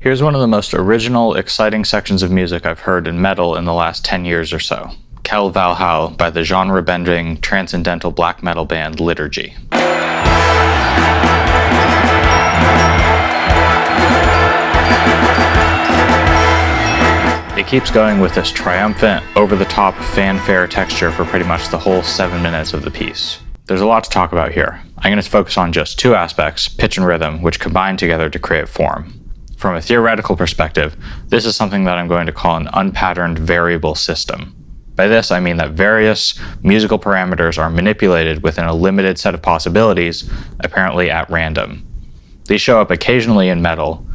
Here's one of the most original, exciting sections of music I've heard in metal in the last 10 years or so. Valhaal by the genre-bending, transcendental black metal band Liturgy. It keeps going with this triumphant, over-the-top fanfare texture for pretty much the whole 7 minutes of the piece. There's a lot to talk about here. I'm going to focus on just two aspects, pitch and rhythm, which combine together to create form. From a theoretical perspective, this is something that I'm going to call an unpatterned variable system. By this, I mean that various musical parameters are manipulated within a limited set of possibilities, apparently at random. These show up occasionally in metal.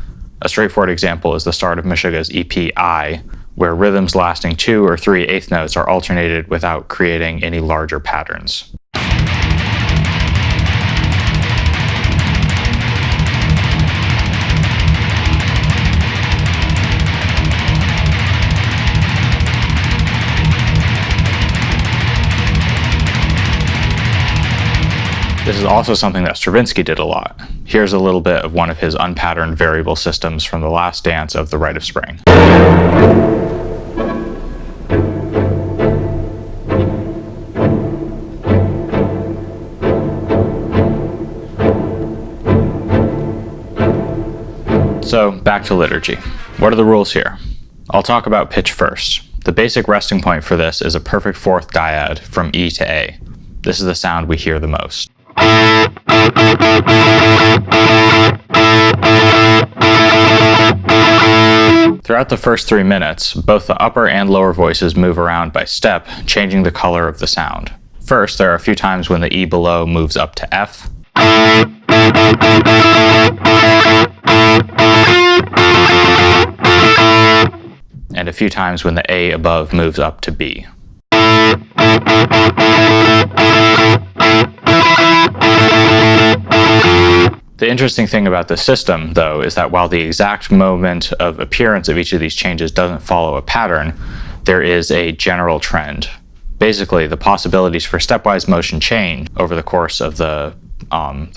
A straightforward example is the start of Meshuggah's EP I, where rhythms lasting 2 or 3 eighth notes are alternated without creating any larger patterns. This is also something that Stravinsky did a lot. Here's a little bit of one of his unpatterned variable systems from the last dance of The Rite of Spring. So, back to Liturgy. What are the rules here? I'll talk about pitch first. The basic resting point for this is a perfect fourth dyad from E to A. This is the sound we hear the most. Throughout the first 3 minutes, both the upper and lower voices move around by step, changing the color of the sound. First, there are a few times when the E below moves up to F, and a few times when the A above moves up to B. The interesting thing about this system, though, is that while the exact moment of appearance of each of these changes doesn't follow a pattern, there is a general trend. Basically, the possibilities for stepwise motion change over the course of the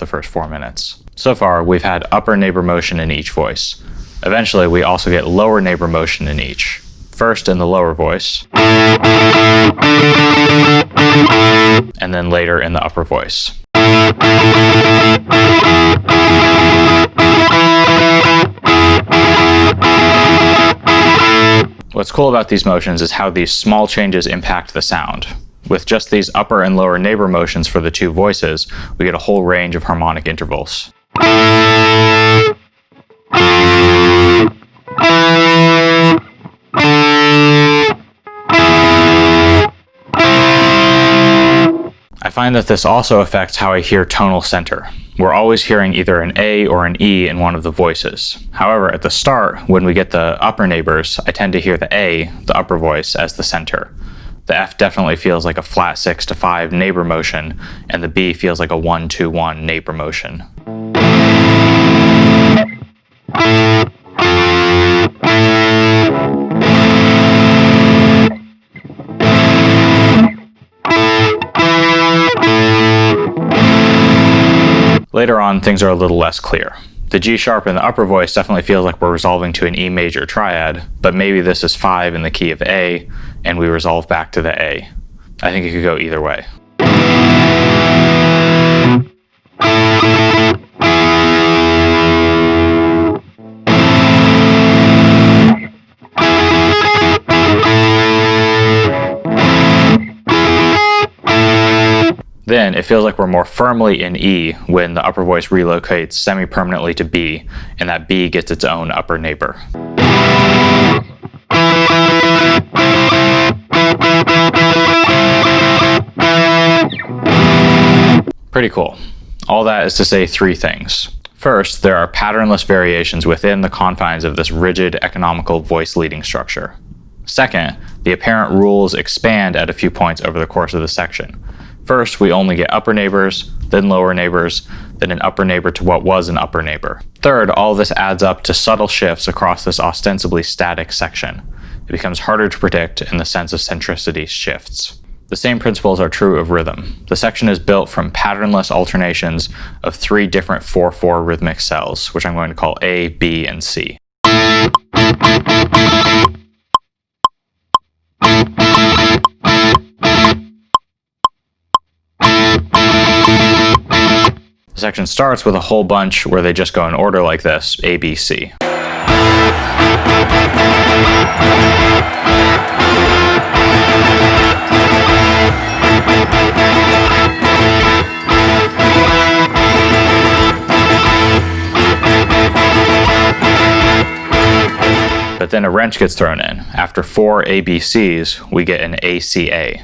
first 4 minutes. So far, we've had upper neighbor motion in each voice. Eventually, we also get lower neighbor motion in each. First in the lower voice, and then later in the upper voice. What's cool about these motions is how these small changes impact the sound. With just these upper and lower neighbor motions for the two voices, we get a whole range of harmonic intervals. I find that this also affects how I hear tonal center. We're always hearing either an A or an E in one of the voices. However, at the start, when we get the upper neighbors, I tend to hear the A, the upper voice, as the center. The F definitely feels like a flat 6 to 5 neighbor motion, and the B feels like a 1 2 1 neighbor motion. Later on, things are a little less clear. The G sharp in the upper voice definitely feels like we're resolving to an E major triad, but maybe this is 5 in the key of A, and we resolve back to the A. I think it could go either way. Then it feels like we're more firmly in E when the upper voice relocates semi-permanently to B, and that B gets its own upper neighbor. Pretty cool. All that is to say 3 things. First, there are patternless variations within the confines of this rigid economical voice leading structure. Second, the apparent rules expand at a few points over the course of the section. First, we only get upper neighbors, then lower neighbors, then an upper neighbor to what was an upper neighbor. Third, all this adds up to subtle shifts across this ostensibly static section. It becomes harder to predict, and the sense of centricity shifts. The same principles are true of rhythm. The section is built from patternless alternations of 3 different 4/4 rhythmic cells, which I'm going to call A, B, and C. The section starts with a whole bunch where they just go in order like this, A, B, C. But then a wrench gets thrown in. After 4 ABCs, we get an ACA.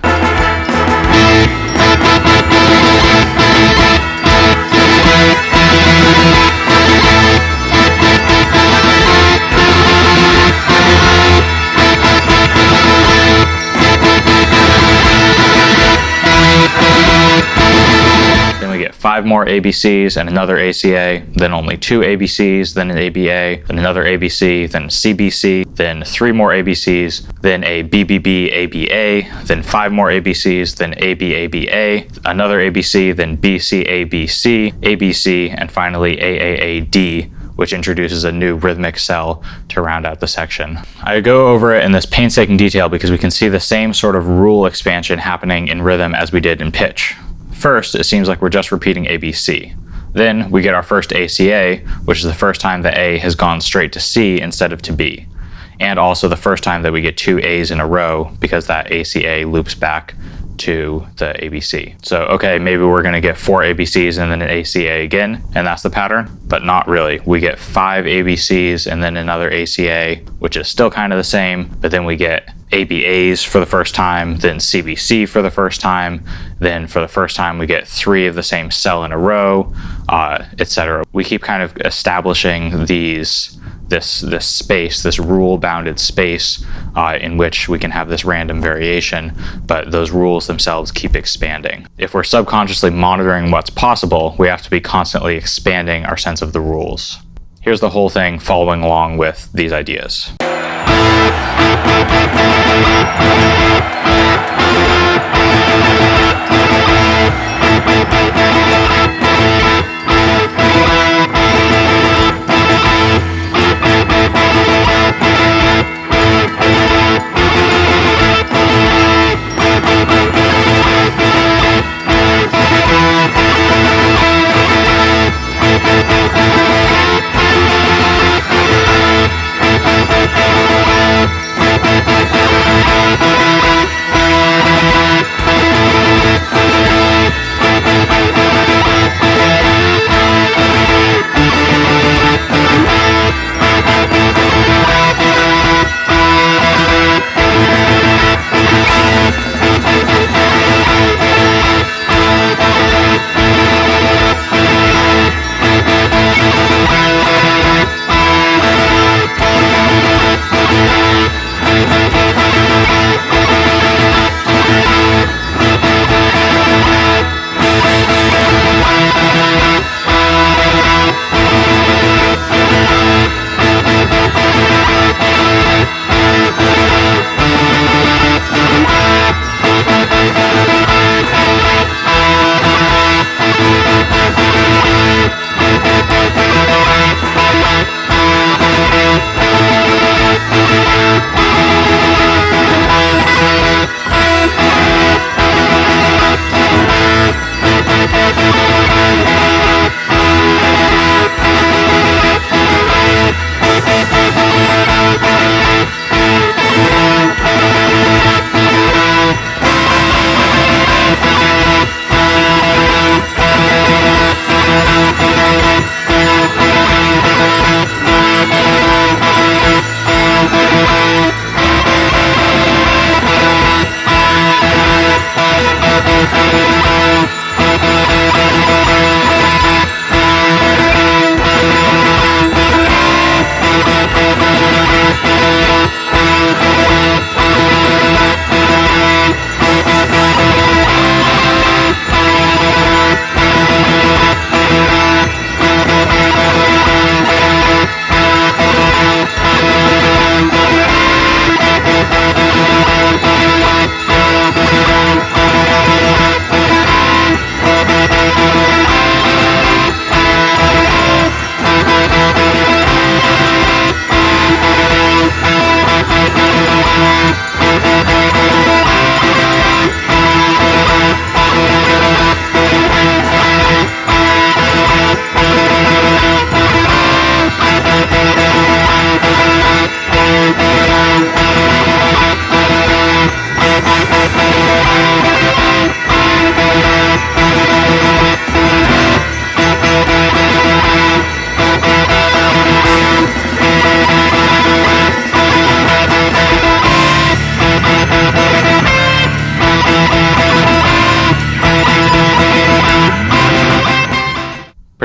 Then we get 5 more ABCs and another ACA, then only 2 ABCs, then an ABA, then another ABC, then CBC, then 3 more ABCs, then a BBB ABA, then 5 more ABCs, then ABABA, another ABC, then BCABC, ABC, and finally AAAD, which introduces a new rhythmic cell to round out the section. I go over it in this painstaking detail because we can see the same sort of rule expansion happening in rhythm as we did in pitch. First, it seems like we're just repeating ABC. Then we get our first ACA, which is the first time the A has gone straight to C instead of to B. And also the first time that we get 2 A's in a row because that ACA loops back to the ABC. So, okay, maybe we're gonna get 4 ABCs and then an ACA again, and that's the pattern, but not really. We get 5 ABCs and then another ACA, which is still kind of the same, but then we get ABAs for the first time, then CBC for the first time, then for the first time we get 3 of the same cell in a row, etc. We keep kind of establishing this space, this rule-bounded space in which we can have this random variation, but those rules themselves keep expanding. If we're subconsciously monitoring what's possible, we have to be constantly expanding our sense of the rules. Here's the whole thing following along with these ideas.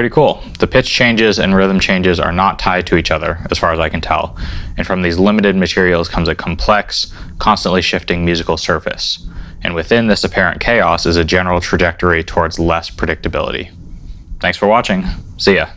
pretty cool. The pitch changes and rhythm changes are not tied to each other, as far as I can tell, and from these limited materials comes a complex, constantly shifting musical surface. And within this apparent chaos is a general trajectory towards less predictability. Thanks for watching. See ya.